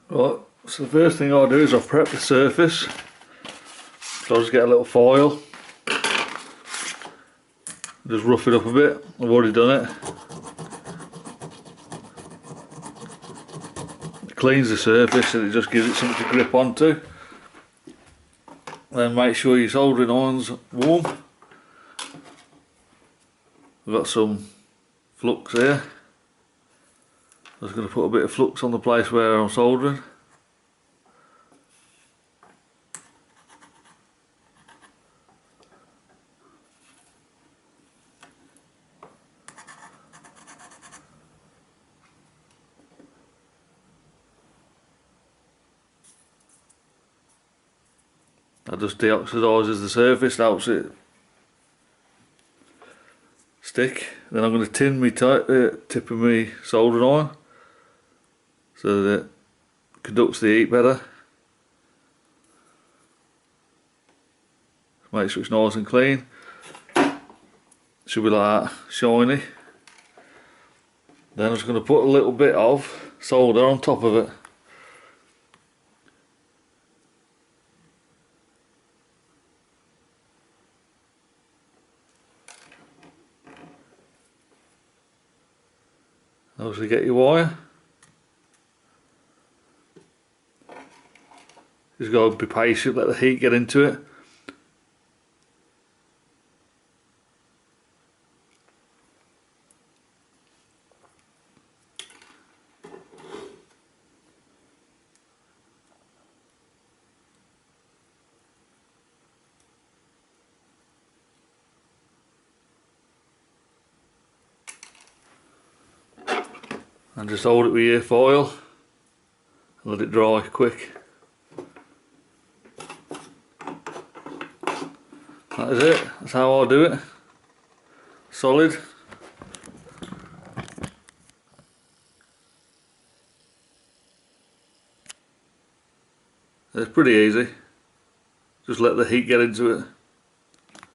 Right, so the first thing I do is I prep the surface. So I'll just get a little foil, just rough it up a bit. I've already done it. It cleans the surface and it just gives it something to grip onto. Then make sure your soldering iron's warm. I've got some flux here. I'm just going to put a bit of flux on the place where I'm soldering. That just deoxidizes the surface, helps it stick. Then I'm going to tin my tip of my soldering iron so that it conducts the heat better. Make sure it's nice and clean. Should be like that, shiny. Then I'm just going to put a little bit of solder on top of it. Obviously get your wire. Just got to be patient, let the heat get into it. And just hold it with your foil and let it dry quick. That is it, that's how I do it. Solid. It's pretty easy. Just let the heat get into it.